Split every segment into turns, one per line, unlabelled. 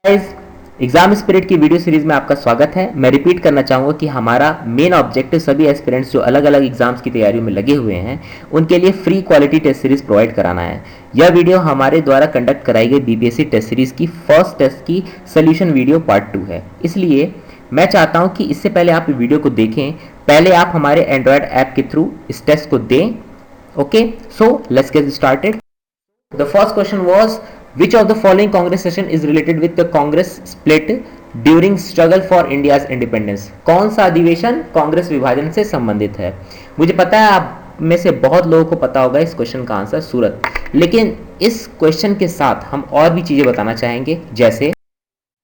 Guys, exam spirit की video series में आपका स्वागत है। मैं रिपीट करना चाहूँगा कि हमारा मेन ऑब्जेक्टिव सभी एस्पिरेंट्स जो अलग अलग एग्जाम्स की तैयारियों में लगे हुए हैं उनके लिए free quality test series provide कराना है। यह वीडियो हमारे द्वारा कंडक्ट कराई गई बीपीएससी टेस्ट सीरीज की फर्स्ट टेस्ट की सोल्यूशन वीडियो पार्ट 2 है। इसलिए मैं चाहता हूँ कि इससे पहले आप वीडियो को देखें, पहले आप हमारे एंड्रॉयड ऐप के थ्रू इस टेस्ट को दें। Okay, so let's get started. The first question was, which of the following Congress session is related with the Congress split during struggle for India's independence? कौन सा अधिवेशन कांग्रेस विभाजन से संबंधित है? मुझे पता है आप में से बहुत लोगों को पता होगा इस क्वेश्चन का आंसर सूरत, लेकिन इस क्वेश्चन के साथ हम और भी चीज़ें बताना चाहेंगे, जैसे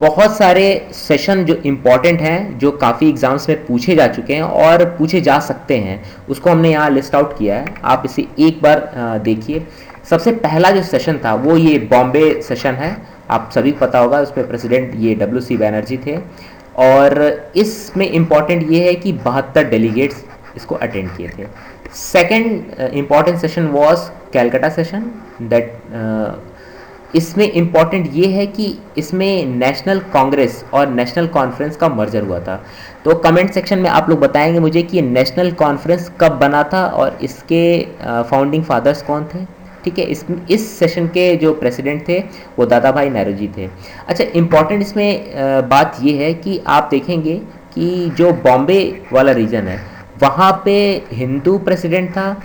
बहुत सारे सेशन जो इम्पॉर्टेंट हैं, जो काफ़ी एग्जाम्स में पूछे जा चुके हैं और पूछे जा सकते हैं, उसको हमने यहाँ लिस्ट आउट किया है। आप इसे एक बार देखिए। सबसे पहला जो सेशन था वो ये बॉम्बे सेशन है, आप सभी को पता होगा। उसमें प्रेसिडेंट ये WC बैनर्जी थे और इसमें इम्पॉर्टेंट ये है कि 72 डेलीगेट्स इसको अटेंड किए थे। Second important session was Calcutta session. That इसमें इम्पॉर्टेंट ये है कि इसमें नेशनल कांग्रेस और नेशनल कॉन्फ्रेंस का मर्जर हुआ था। तो कमेंट सेक्शन में आप लोग बताएंगे मुझे कि नेशनल कॉन्फ्रेंस कब बना था और इसके फाउंडिंग फादर्स कौन थे। ठीक है, इस सेशन के जो प्रेसिडेंट थे वो दादा भाई नेहरू थे। अच्छा, इम्पॉर्टेंट इसमें बात ये है कि आप देखेंगे कि जो बॉम्बे वाला रीजन है वहाँ पे हिंदू प्रेसिडेंट था।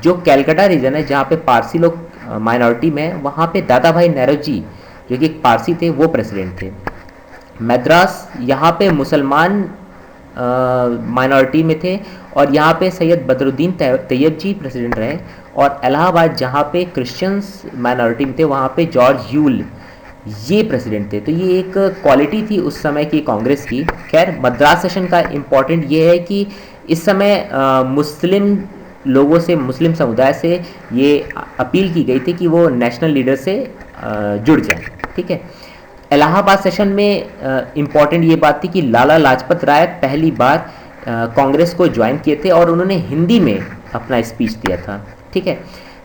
जो कैलकाटा रीजन है जहाँ पे पारसी लोग माइनॉरिटी में है, वहाँ पे दादा भाई नेहरू जी जो कि एक पारसी थे वो प्रेसिडेंट थे। मद्रास यहाँ पे मुसलमान माइनॉरिटी में थे और यहाँ पे सैयद बदरुद्दीन तैयब जी प्रेसिडेंट रहे। और इलाहाबाद जहाँ पे क्रिश्चियंस माइनॉरिटी में थे वहाँ पे जॉर्ज यूल ये प्रेसिडेंट थे। तो ये एक क्वालिटी थी उस समय की कांग्रेस की। खैर, मद्रास सेशन का इम्पॉर्टेंट ये है कि इस समय मुस्लिम लोगों से, मुस्लिम समुदाय से ये अपील की गई थी कि वो नेशनल लीडर से जुड़ जाए। ठीक है, इलाहाबाद सेशन में इम्पॉर्टेंट ये बात थी कि लाला लाजपत राय पहली बार कांग्रेस को ज्वाइन किए थे और उन्होंने हिंदी में अपना स्पीच दिया था। ठीक है,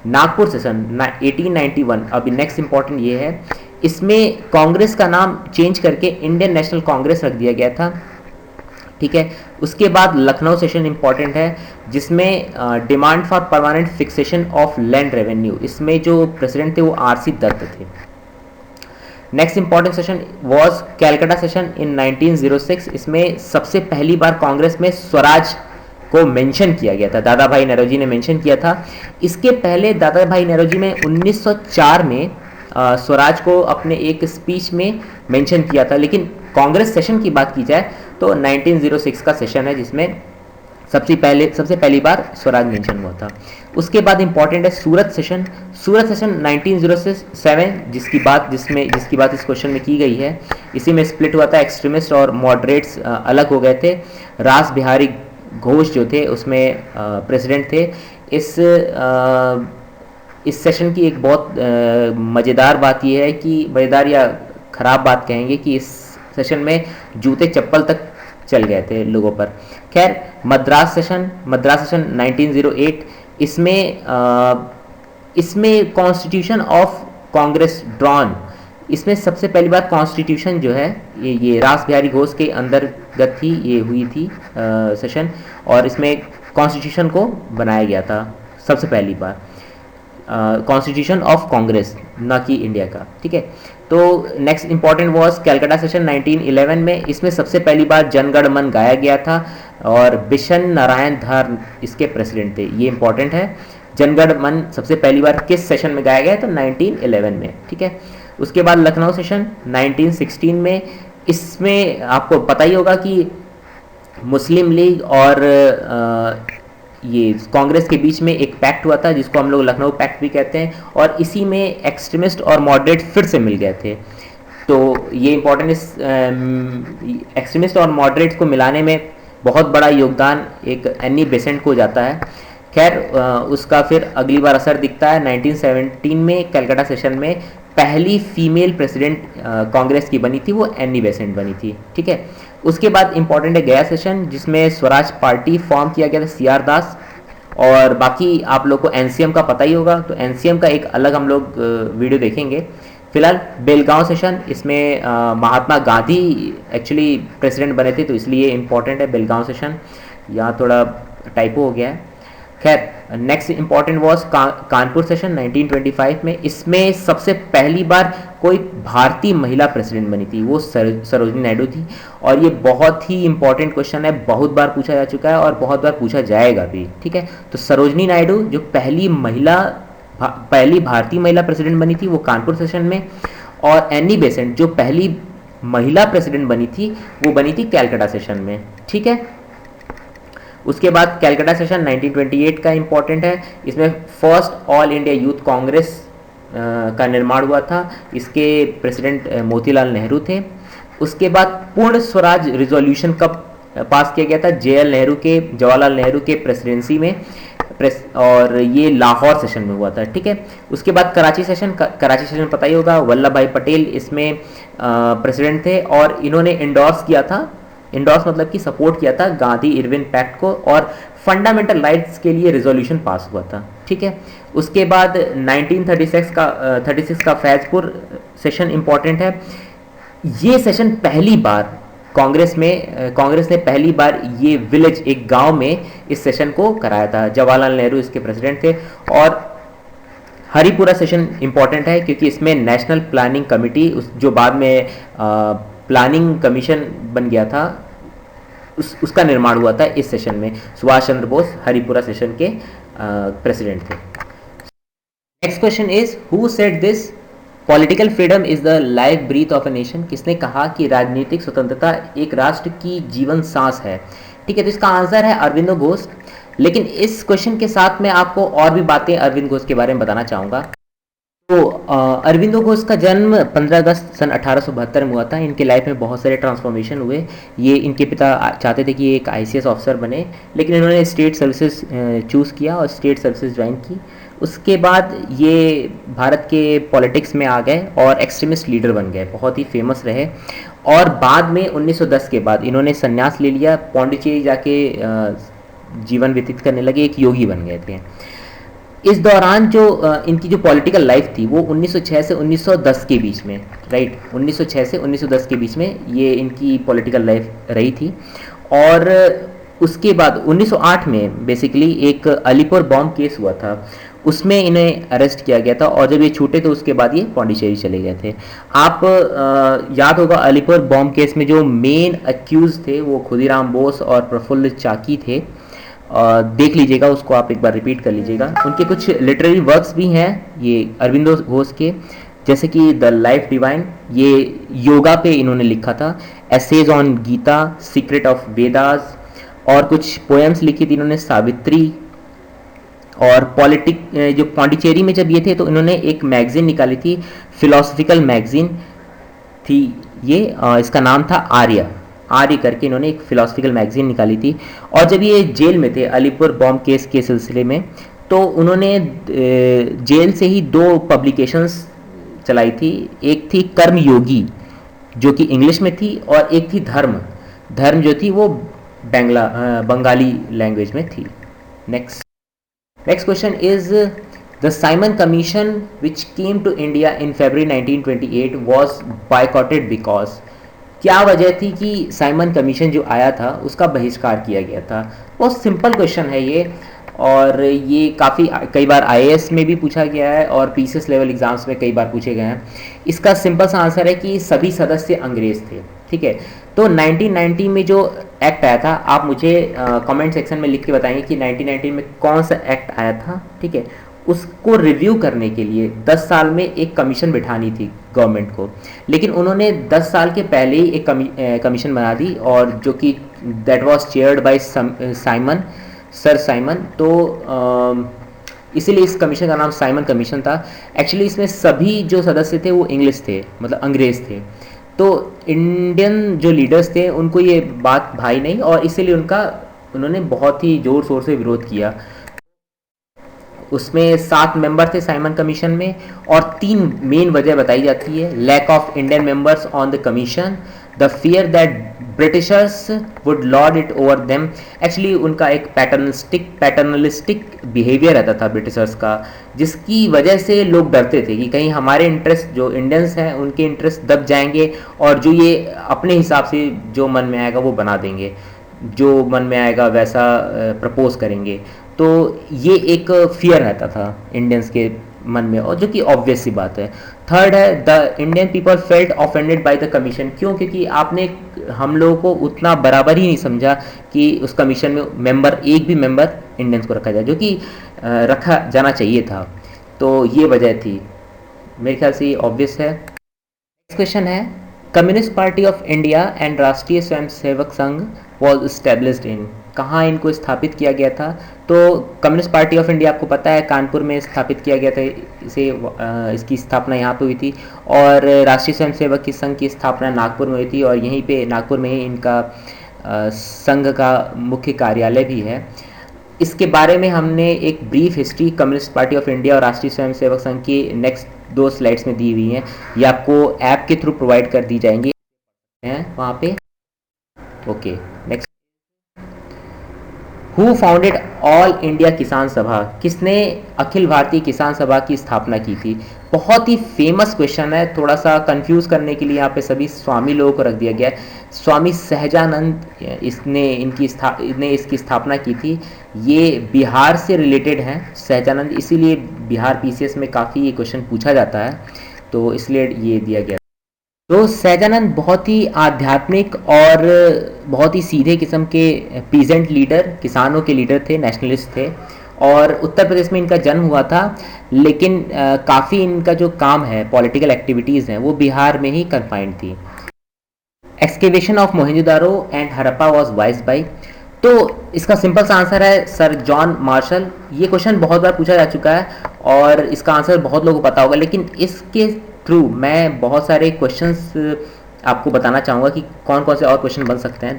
नागपुर सेशन 1891, अभी नेक्स्ट इम्पॉर्टेंट ये है, इसमें कांग्रेस का नाम चेंज करके इंडियन नेशनल कांग्रेस रख दिया गया था। ठीक है, उसके बाद लखनऊ सेशन इंपॉर्टेंट है जिसमें demand for permanent fixation of land revenue, इसमें जो प्रेसिडेंट थे वो RC दत्त थे। Next important session was Calcutta session in 1906। इसमें सबसे पहली बार कांग्रेस में स्वराज को मेंशन किया गया था, दादा भाई नेहरू जी ने मेंशन किया था। इसके पहले दादा भाई नेहरू जी ने 1904 में स्वराज को अपने एक स्पीच में मेंशन किया था, लेकिन कांग्रेस सेशन की बात की जाए तो 1906 का सेशन है जिसमें सबसे पहली बार स्वराज मेंशन हुआ था। उसके बाद इंपॉर्टेंट है सूरत सेशन। सूरत सेशन 1907 जिसकी बात इस क्वेश्चन में की गई है। इसी में स्प्लिट हुआ था, एक्सट्रीमिस्ट और मॉडरेट्स अलग हो गए थे। रास बिहारी घोष जो थे उसमें प्रेसिडेंट थे। इस सेशन की एक बहुत मज़ेदार बात यह है कि, मज़ेदार या ख़राब बात कहेंगे, कि इस सेशन में जूते चप्पल तक चल गए थे लोगों पर। खैर, मद्रास सेशन 1908, इसमें कॉन्स्टिट्यूशन ऑफ कांग्रेस ड्रॉन, इसमें सबसे पहली बार कॉन्स्टिट्यूशन जो है ये रास बिहारी घोष के अंतर्गत ही ये हुई थी सेशन, और इसमें कॉन्स्टिट्यूशन को बनाया गया था सबसे पहली बार, कॉन्स्टिट्यूशन ऑफ कांग्रेस, ना कि इंडिया का। ठीक है, तो next important was Calcutta session 1911 में। इसमें सबसे पहली बार जनगण मन गाया गया था और बिशन नारायण धर इसके प्रेसिडेंट थे। ये इंपॉर्टेंट है, जनगण मन सबसे पहली बार किस सेशन में गाया गया तो 1911 में। ठीक है, उसके बाद लखनऊ सेशन 1916 में। इसमें आपको पता ही होगा कि मुस्लिम लीग और ये कांग्रेस के बीच में एक पैक्ट हुआ था जिसको हम लोग लखनऊ पैक्ट भी कहते हैं, और इसी में एक्सट्रीमिस्ट और मॉडरेट फिर से मिल गए थे। तो ये इंपॉर्टेंट, इस एक्सट्रीमिस्ट और मॉडरेट को मिलाने में बहुत बड़ा योगदान एक एनी बेसेंट को जाता है। खैर, उसका फिर अगली बार असर दिखता है 1917 में। कैलकाटा सेशन में पहली फीमेल प्रेसिडेंट कांग्रेस की बनी थी, वो एनी बेसेंट बनी थी। ठीक है, उसके बाद इंपॉर्टेंट है गया सेशन जिसमें स्वराज पार्टी फॉर्म किया गया था, CR दास। और बाकी आप लोग को NCM का पता ही होगा, तो NCM का एक अलग हम लोग वीडियो देखेंगे फिलहाल बेलगांव सेशन, इसमें महात्मा गांधी एक्चुअली प्रेसिडेंट बने थे, तो इसलिए इम्पोर्टेंट है बेलगांव सेशन। यहाँ थोड़ा टाइपो हो गया है। खैर, next important was Kanpur session 1925 में। इसमें सबसे पहली बार कोई भारतीय महिला प्रेसिडेंट बनी थी, वो सरोजिनी नायडू थी। और ये बहुत ही इंपॉर्टेंट क्वेश्चन है, बहुत बार पूछा जा चुका है और बहुत बार पूछा जाएगा भी, ठीक है। तो सरोजिनी नायडू जो पहली भारतीय महिला प्रेसिडेंट बनी थी वो कानपुर सेशन में, और एनी बेसेंट जो पहली महिला प्रेसिडेंट बनी थी वो बनी थी कैलकाटा सेशन में, ठीक है। उसके बाद कैलकाटा सेशन 1928 का इंपॉर्टेंट है। इसमें first all India youth Congress का निर्माण हुआ था। इसके प्रेसिडेंट मोतीलाल नेहरू थे। उसके बाद पूर्ण स्वराज रिजोल्यूशन कब पास किया गया था? जवाहरलाल नेहरू के प्रेसिडेंसी में, और ये लाहौर सेशन में हुआ था, ठीक है। उसके बाद कराची सेशन पता ही होगा, वल्लभ भाई पटेल इसमें प्रेसिडेंट थे और इन्होंने इंडोर्स किया था, इंडोर्स मतलब कि सपोर्ट किया था गांधी इरविन पैक्ट को, और फंडामेंटल राइट्स के लिए रिजोल्यूशन पास हुआ था, ठीक है। उसके बाद 1936 का फैजपुर सेशन इंपॉर्टेंट है। ये सेशन पहली बार कांग्रेस ने पहली बार ये विलेज, एक गांव में इस सेशन को कराया था। जवाहरलाल नेहरू इसके प्रेसिडेंट थे। और हरिपुरा सेशन इंपॉर्टेंट है क्योंकि इसमें नेशनल प्लानिंग कमेटी, जो बाद में प्लानिंग कमीशन बन गया था, उसका निर्माण हुआ था इस सेशन में। सुभाष चंद्र बोस हरिपुरा सेशन के प्रेसिडेंट थे। Next question is, who said this? Political freedom is the life breath of a nation. किसने कहा कि राजनीतिक स्वतंत्रता एक राष्ट्र की जीवन सांस है? ठीक है, तो इसका आंसर है अरविंदो घोष। लेकिन इस क्वेश्चन के साथ मैं आपको और भी बातें अरविंद घोष के बारे में बताना चाहूँगा। तो अरविंदो घोष का जन्म 15 अगस्त सन 1872 में हुआ था। इनके लाइफ में बहुत सारे ट्रांसफॉर्मेशन हुए। ये इनके पिता चाहते थे कि एक आईसीएस ऑफिसर बने, लेकिन इन्होंने स्टेट सर्विसेज चूज़ किया और स्टेट सर्विसेज ज्वाइन की। उसके बाद ये भारत के पॉलिटिक्स में आ गए और एक्सट्रीमिस्ट लीडर बन गए, बहुत ही फेमस रहे। और बाद में 1910 के बाद इन्होंने संन्यास ले लिया, पौंडीचेरी जाके जीवन व्यतीत करने लगे, एक योगी बन गए थे। इस दौरान जो इनकी जो पॉलिटिकल लाइफ थी वो 1906 से 1910 के बीच में, राइट, 1906 से 1910 के बीच में ये इनकी पॉलिटिकल लाइफ रही थी। और उसके बाद 1908 में बेसिकली एक अलीपुर बॉम्ब केस हुआ था, उसमें इन्हें अरेस्ट किया गया था। और जब ये छूटे तो उसके बाद ये पौंडीचेरी चले गए थे। आप याद होगा अलीपुर बॉम्ब केस में जो मेन अक्यूज थे वो खुदीराम बोस और प्रफुल्ल चाकी थे। देख लीजिएगा उसको, आप एक बार रिपीट कर लीजिएगा। उनके कुछ लिटरेरी वर्क्स भी हैं ये अरविंदो घोष के, जैसे कि द लाइफ डिवाइन, ये योगा पे इन्होंने लिखा था। Essays on Gita, secret of Vedas, और कुछ पोएम्स लिखी थी इन्होंने, सावित्री। और जो पौंडीचेरी में जब ये थे तो इन्होंने एक मैगजीन निकाली थी, फिलोसफिकल मैगजीन थी ये, इसका नाम था आर्य करके इन्होंने एक फिलोसफिकल मैगजीन निकाली थी। और जब ये जेल में थे अलीपुर बॉम्ब केस के सिलसिले में, तो उन्होंने जेल से ही 2 पब्लिकेशंस चलाई थी। एक थी कर्म योगी जो कि इंग्लिश में थी, और एक थी धर्म जो थी वो बंगाली लैंग्वेज में थी। Next question is, the Simon commission which came to India in February 1928 was boycotted because. क्या वजह थी कि साइमन कमीशन जो आया था उसका बहिष्कार किया गया था? बहुत सिंपल क्वेश्चन है ये, और ये कई बार IAS में भी पूछा गया है और PCS लेवल एग्जाम्स में कई बार पूछे गए हैं। इसका सिंपल सा आंसर है कि सभी सदस्य अंग्रेज थे, ठीक है। तो 1990 में जो एक्ट आया था, आप मुझे कमेंट सेक्शन में लिख के बताएंगे कि 1990 में कौन सा एक्ट आया था, ठीक है। उसको रिव्यू करने के लिए 10 साल में एक कमीशन बिठानी थी गवर्नमेंट को, लेकिन उन्होंने 10 साल के पहले ही एक कमीशन बना दी, और जो कि that was chaired by sir Simon. तो इसीलिए इस कमीशन का नाम साइमन कमीशन था। एक्चुअली इसमें सभी जो सदस्य थे वो इंग्लिश थे, मतलब अंग्रेज थे। तो इंडियन जो लीडर्स थे उनको ये बात भाई नहीं, और इसीलिए उन्होंने बहुत ही ज़ोर शोर से विरोध किया। उसमें 7 मेंबर थे साइमन कमीशन में, और 3 मेन वजह बताई जाती है। Lack of Indian members on the commission, the fear that Britishers would lord it over them. Actually उनका एक पैटर्नलिस्टिक बिहेवियर रहता था ब्रिटिशर्स का, जिसकी वजह से लोग डरते थे कि कहीं हमारे इंटरेस्ट जो इंडियंस हैं उनके इंटरेस्ट दब जाएंगे और जो ये अपने हिसाब से जो मन में आएगा वो बना देंगे, जो मन में आएगा वैसा प्रपोज करेंगे। तो ये एक फियर रहता था इंडियंस के मन में, और जो कि ऑब्वियस सी बात है। थर्ड है the Indian people felt offended by the commission. क्यों? क्योंकि आपने हम लोगों को उतना बराबर ही नहीं समझा कि उस कमीशन में मेंबर, एक भी मेंबर इंडियंस को रखा जाए, जो कि रखा जाना चाहिए था। तो ये वजह थी, मेरे ख्याल से ये ऑब्वियस है। नेक्स्ट क्वेश्चन है, communist party of India and राष्ट्रीय Swayamsevak Sangh was established in. कहाँ इनको स्थापित किया गया था? तो कम्युनिस्ट पार्टी ऑफ इंडिया आपको पता है कानपुर में स्थापित किया गया था, इसकी स्थापना यहाँ पे हुई थी। और राष्ट्रीय स्वयंसेवक की संघ की स्थापना नागपुर में हुई थी, और यहीं पे नागपुर में ही इनका संघ का मुख्य कार्यालय भी है। इसके बारे में हमने एक brief history communist party of India और राष्ट्रीय स्वयंसेवक संघ की नेक्स्ट 2 स्लाइड्स में दी हुई हैं। ये आपको ऐप के थ्रू प्रोवाइड कर दी जाएंगी हैं वहाँ पे। Okay, next, who founded all India किसान सभा। किसने अखिल भारतीय किसान सभा की स्थापना की थी? बहुत ही फेमस क्वेश्चन है, थोड़ा सा कंफ्यूज करने के लिए यहाँ पे सभी स्वामी लोगों को रख दिया गया है। स्वामी सहजानंद इसने इसकी स्थापना की थी। ये बिहार से रिलेटेड हैं सहजानंद, इसीलिए बिहार पीसीएस में काफ़ी ये क्वेश्चन पूछा जाता है, तो इसलिए ये दिया गया। तो सहजानंद बहुत ही आध्यात्मिक और बहुत ही सीधे किस्म के पीजेंट लीडर, किसानों के लीडर थे, नेशनलिस्ट थे। और उत्तर प्रदेश में इनका जन्म हुआ था, लेकिन काफ़ी इनका जो काम है, पॉलिटिकल एक्टिविटीज़ हैं, वो बिहार में ही कन्फाइंड थी। Excavation of Mohenjodaro and Harappa was wise by. तो इसका सिंपल सा आंसर है सर जॉन मार्शल। ये क्वेश्चन बहुत बार पूछा जा चुका है और इसका आंसर बहुत लोगों को पता होगा, लेकिन इसके थ्रू मैं बहुत सारे क्वेश्चंस आपको बताना चाहूँगा कि कौन कौन से और क्वेश्चन बन सकते हैं।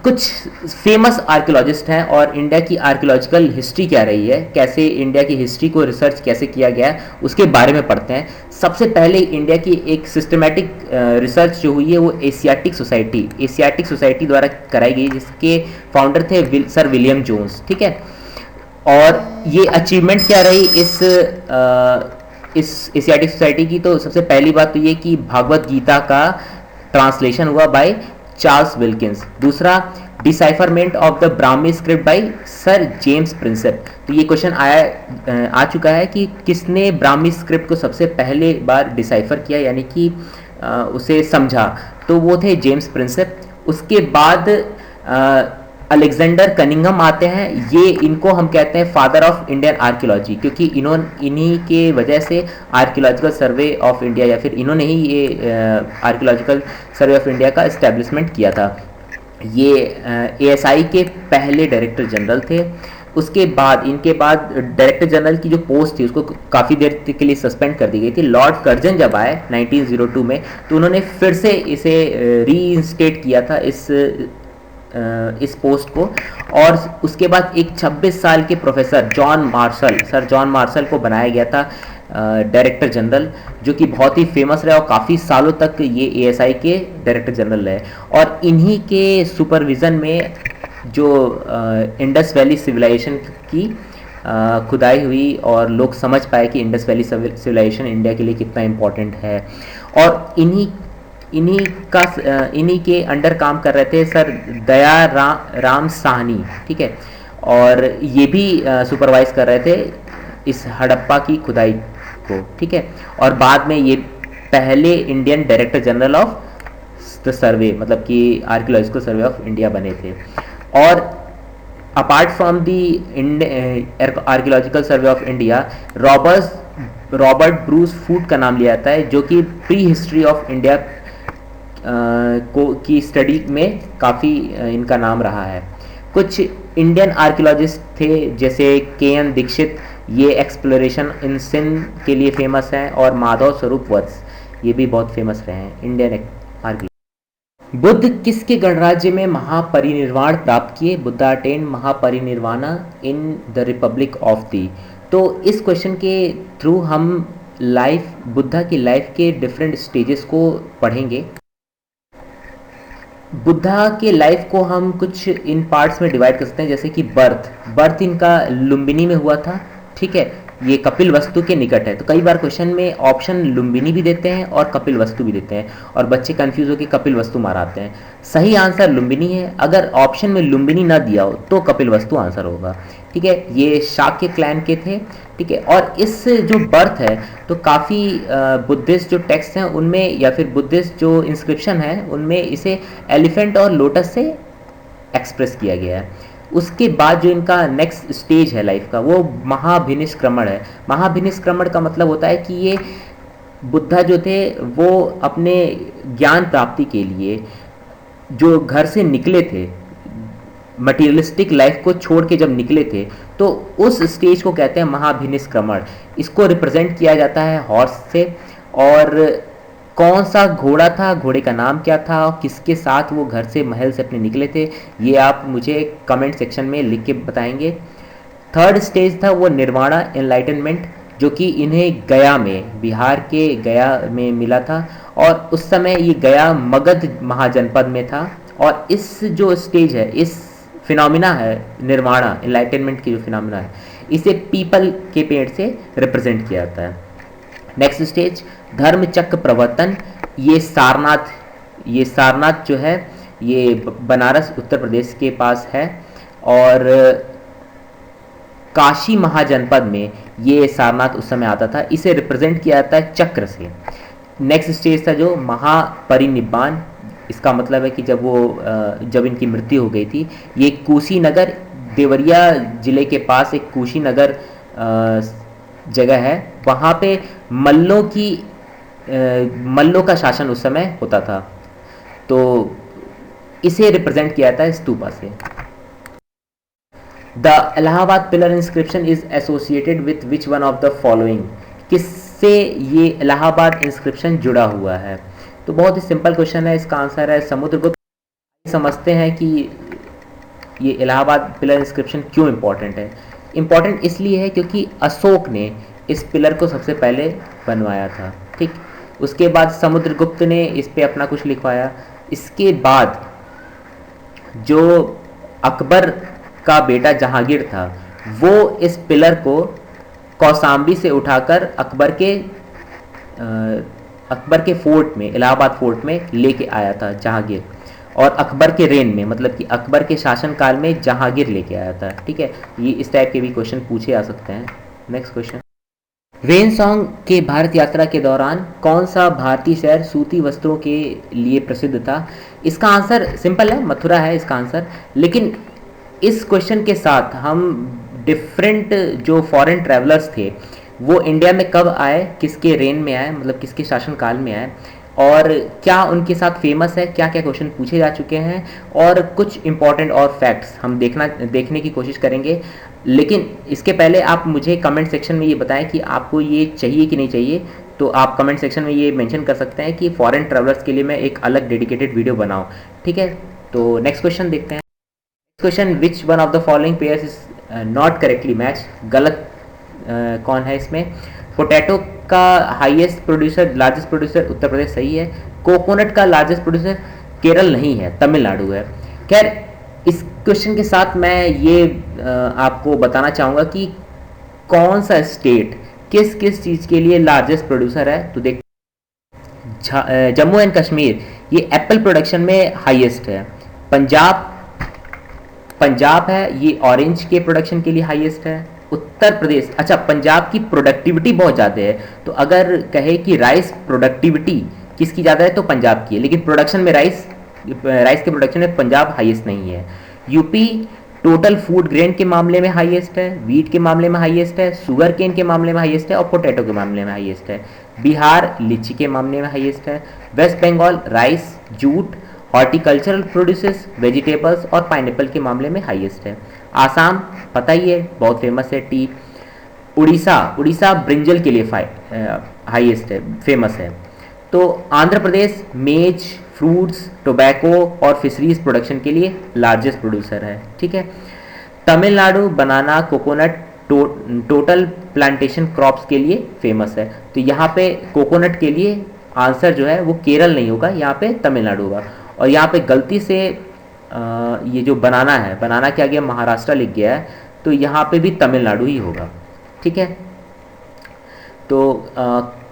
कुछ फेमस आर्कियोलॉजिस्ट हैं और इंडिया की आर्कियोलॉजिकल हिस्ट्री क्या रही है, कैसे इंडिया की हिस्ट्री को रिसर्च कैसे किया गया है, उसके बारे में पढ़ते हैं। सबसे पहले इंडिया की एक सिस्टमेटिक रिसर्च जो हुई है वो एशियाटिक सोसाइटी द्वारा कराई गई, जिसके फाउंडर थे सर विलियम जोन्स। ठीक है, और ये अचीवमेंट क्या रही इस एशियाटिक सोसाइटी की? तो सबसे पहली बात तो ये कि भागवत गीता का ट्रांसलेशन हुआ बाय चार्ल्स विल्किंस। दूसरा, decipherment of the Brahmi script by sir James Prinsep. तो ये क्वेश्चन आ चुका है कि किसने ब्राह्मी स्क्रिप्ट को सबसे पहले बार डिसाइफर किया, यानी कि उसे समझा, तो वो थे जेम्स प्रिंसेप। उसके बाद अलेक्जेंडर कनिंघम आते हैं। ये इनको हम कहते हैं फादर ऑफ इंडियन आर्कियोलॉजी, क्योंकि इन्हीं के वजह से आर्कियोलॉजिकल सर्वे ऑफ इंडिया, या फिर इन्होंने ही ये आर्कियोलॉजिकल सर्वे ऑफ इंडिया का इस्टेब्लिशमेंट किया था। ये एएसआई के पहले डायरेक्टर जनरल थे। उसके बाद इनके बाद डायरेक्टर जनरल की जो पोस्ट थी उसको काफ़ी देर के लिए सस्पेंड कर दी गई थी। लॉर्ड कर्जन जब आए 1902 में, तो उन्होंने फिर से इसे रीइंस्टेट किया था इस पोस्ट को। और उसके बाद एक 26 साल के प्रोफेसर सर जॉन मार्शल को बनाया गया था डायरेक्टर जनरल, जो कि बहुत ही फेमस रहे और काफ़ी सालों तक ये एएसआई के डायरेक्टर जनरल रहे। और इन्हीं के सुपरविज़न में जो इंडस वैली सिविलाइजेशन की खुदाई हुई और लोग समझ पाए कि इंडस वैली सिविलाइजेशन इंडिया के लिए कितना इम्पोर्टेंट है। और इन्हीं के अंडर काम कर रहे थे सर दया राम साहनी। ठीक है, और ये भी सुपरवाइज कर रहे थे इस हड़प्पा की खुदाई को। ठीक है, और बाद में ये पहले Indian director general of the survey, मतलब कि आर्कियोलॉजिकल सर्वे ऑफ इंडिया बने थे। और apart from the archaeological survey of India, Robert Bruce Foote का नाम लिया जाता है, जो कि प्री हिस्ट्री ऑफ इंडिया की स्टडी में काफ़ी इनका नाम रहा है। कुछ इंडियन आर्कियोलॉजिस्ट थे जैसे के.एन. दीक्षित, ये एक्सप्लोरेशन इन सिंध के लिए फेमस हैं, और माधव स्वरूप वत्स, ये भी बहुत फेमस रहे हैं इंडियन आर्कियोलॉजिस्ट। बुद्ध किसके गणराज्य में महापरिनिर्वाण प्राप्त किए? Buddha attain Mahaparinirvana in the Republic of the. तो इस क्वेश्चन के थ्रू हम बुद्धा की लाइफ के डिफरेंट स्टेजेस को पढ़ेंगे। बुद्धा के लाइफ को हम कुछ इन पार्ट्स में डिवाइड कर सकते हैं, जैसे कि बर्थ इनका लुम्बिनी में हुआ था, ठीक है, ये कपिल वस्तु के निकट है। तो कई बार क्वेश्चन में ऑप्शन लुम्बिनी भी देते हैं और कपिल वस्तु भी देते हैं और बच्चे कंफ्यूज होकर कपिल वस्तु माराते हैं। सही आंसर लुम्बिनी है। अगर ऑप्शन में लुम्बिनी ना दिया हो तो कपिल वस्तु आंसर होगा, ठीक है। ये शाक्य क्लैन के थे, ठीक है। और इस जो बर्थ है तो काफ़ी बुद्धिस्ट जो टेक्स्ट हैं उनमें या फिर बुद्धिस्ट जो इंस्क्रिप्शन है उनमें इसे एलिफेंट और लोटस से एक्सप्रेस किया गया है। उसके बाद जो इनका नेक्स्ट स्टेज है लाइफ का वो महाभिनिष्क्रमण है। महाभिनिष्क्रमण का मतलब होता है कि ये बुद्धा जो थे वो अपने ज्ञान प्राप्ति के लिए जो घर से निकले थे, मटीरियलिस्टिक लाइफ को छोड़ के जब निकले थे, तो उस स्टेज को कहते हैं महाभिनिष्क्रमण। इसको रिप्रेजेंट किया जाता है हॉर्स से। और कौन सा घोड़ा था, घोड़े का नाम क्या था और किसके साथ वो घर से महल से अपने निकले थे, ये आप मुझे कमेंट सेक्शन में लिख के बताएंगे। थर्ड स्टेज था वो निर्वाणा एनलाइटनमेंट, जो कि इन्हें गया में, बिहार के गया में मिला था और उस समय ये गया मगध महाजनपद में था। और इस जो स्टेज है, इस फिनोमिना है निर्वाणा एनलाइटनमेंट की जो फिनोमिना है, इसे पीपल के पेड़ से रिप्रेजेंट किया जाता है। नेक्स्ट स्टेज धर्म चक्र प्रवर्तन, ये सारनाथ जो है ये बनारस उत्तर प्रदेश के पास है और काशी महाजनपद में ये सारनाथ उस समय आता था। इसे रिप्रेजेंट किया जाता है चक्र से। नेक्स्ट स्टेज था जो महापरिनिब्बान, इसका मतलब है कि जब इनकी मृत्यु हो गई थी, ये कुशीनगर, देवरिया जिले के पास एक कुशीनगर जगह है, वहाँ पे मल्लों का शासन उस समय होता था। तो इसे रिप्रेजेंट किया जाता है स्तूपा से। The Allahabad pillar inscription is associated with which one of the following, किससे ये इलाहाबाद इंस्क्रिप्शन जुड़ा हुआ है? तो बहुत ही सिंपल क्वेश्चन है, इसका आंसर है समुद्रगुप्त। समझते हैं कि ये इलाहाबाद पिलर इंस्क्रिप्शन क्यों इंपॉर्टेंट है। इंपॉर्टेंट इसलिए है क्योंकि अशोक ने इस पिलर को सबसे पहले बनवाया था, ठीक। उसके बाद समुद्रगुप्त ने इस पे अपना कुछ लिखवाया। इसके बाद जो अकबर का बेटा जहांगीर था वो इस पिलर को कौसाम्बी से उठाकर अकबर के फोर्ट में, इलाहाबाद फोर्ट में लेके आया था जहांगीर। और अकबर के रेन में, मतलब कि अकबर के शासनकाल में जहांगीर लेके आया था, ठीक है। ये इस टाइप के भी क्वेश्चन पूछे जा सकते हैं। नेक्स्ट क्वेश्चन, वेनसॉन्ग के भारत यात्रा के दौरान कौन सा भारतीय शहर सूती वस्त्रों के लिए प्रसिद्ध था? इसका आंसर सिंपल है, मथुरा है इसका आंसर। लेकिन इस क्वेश्चन के साथ हम डिफरेंट जो फॉरेन ट्रैवलर्स थे वो इंडिया में कब आए, किसके रेन में आए, मतलब किसके शासनकाल में आए, और क्या उनके साथ फेमस है, क्या क्या क्वेश्चन पूछे जा चुके हैं, और कुछ इंपॉर्टेंट और फैक्ट्स हम देखने की कोशिश करेंगे। लेकिन इसके पहले आप मुझे कमेंट सेक्शन में ये बताएं कि आपको ये चाहिए कि नहीं चाहिए। तो आप कमेंट सेक्शन में ये मेंशन कर सकते हैं कि फॉरेन ट्रैवलर्स के लिए मैं एक अलग डेडिकेटेड वीडियो बनाऊं, ठीक है। तो नेक्स्ट क्वेश्चन देखते हैं। Question, which one of the following pairs is not correctly match, गलत कौन है इसमें? पोटैटो का highest producer, largest producer Uttar Pradesh सही है। कोकोनट का लार्जेस्ट प्रोड्यूसर केरल नहीं है, तमिलनाडु है। खैर, इस क्वेश्चन के साथ मैं ये आपको बताना चाहूँगा कि कौन सा स्टेट किस किस चीज़ के लिए लार्जेस्ट प्रोड्यूसर है। तो देख, जम्मू एंड कश्मीर ये एप्पल प्रोडक्शन में हाईएस्ट है। पंजाब है, ये ऑरेंज के प्रोडक्शन के लिए हाईएस्ट है। उत्तर प्रदेश, अच्छा, पंजाब की प्रोडक्टिविटी बहुत ज़्यादा है, तो अगर कहे कि राइस प्रोडक्टिविटी किसकी ज़्यादा है तो पंजाब की है, लेकिन प्रोडक्शन में राइस के प्रोडक्शन में पंजाब हाईएस्ट नहीं है। यूपी टोटल फूड ग्रेन के मामले में हाईएस्ट है, वीट के मामले में हाईएस्ट है, शुगर केन के मामले में हाईएस्ट है और पोटैटो के मामले में हाईएस्ट है। बिहार लीची के मामले में हाईएस्ट है। West Bengal rice, jute, horticultural produces, vegetables और पाइनएप्पल के मामले में हाईएस्ट है। आसाम पता ही है, बहुत फेमस है, टी। उड़ीसा ब्रिंजल के लिए हाईएस्ट है, फेमस है। तो आंध्र प्रदेश मेज, फ्रूट्स, टोबैको और फिशरीज प्रोडक्शन के लिए लार्जेस्ट प्रोड्यूसर है, ठीक है। तमिलनाडु बनाना, कोकोनट, टोटल प्लांटेशन क्रॉप्स के लिए फेमस है। तो यहाँ पे कोकोनट के लिए आंसर जो है वो केरल नहीं होगा, यहाँ पे तमिलनाडु होगा। और यहाँ पे गलती से ये जो बनाना है, बनाना के आगे महाराष्ट्र लिख गया है, तो यहाँ पे भी तमिलनाडु ही होगा। ठीक है, तो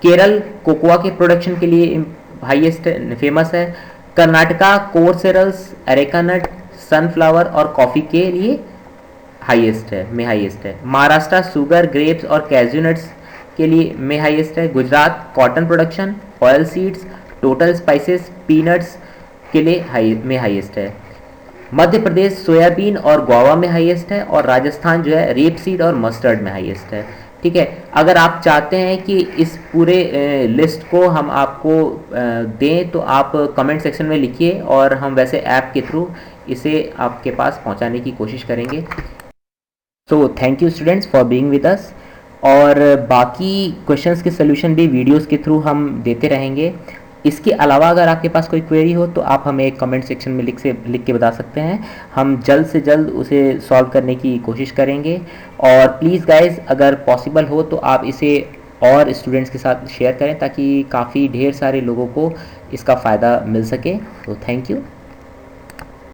केरल कोकोआ के प्रोडक्शन के लिए हाईएस्ट फेमस है। कर्नाटका कोरसेरल्स, अरेका नट, सनफ्लावर और कॉफ़ी के लिए हाईएस्ट है। महाराष्ट्र शुगर, ग्रेप्स और कैज्यू नट्स के लिए में हाईएस्ट है। Gujarat cotton production, oil seeds, total spices, peanuts के लिए हाईएस्ट है। मध्य प्रदेश सोयाबीन और गुआवा में हाईएस्ट है। और राजस्थान जो है रेप सीड और मस्टर्ड में हाईएस्ट है। ठीक है, अगर आप चाहते हैं कि इस पूरे लिस्ट को हम आपको दें तो आप कमेंट सेक्शन में लिखिए और हम वैसे ऐप के थ्रू इसे आपके पास पहुंचाने की कोशिश करेंगे। So thank you students for being with us. और बाकी क्वेश्चंस के सॉल्यूशन भी वीडियोस के थ्रू हम देते रहेंगे। इसके अलावा अगर आपके पास कोई क्वेरी हो तो आप हमें एक कमेंट सेक्शन में लिख के बता सकते हैं। हम जल्द से जल्द उसे सॉल्व करने की कोशिश करेंगे। और प्लीज़ गाइस, अगर पॉसिबल हो तो आप इसे और स्टूडेंट्स के साथ शेयर करें ताकि काफ़ी ढेर सारे लोगों को इसका फ़ायदा मिल सके। तो थैंक यू।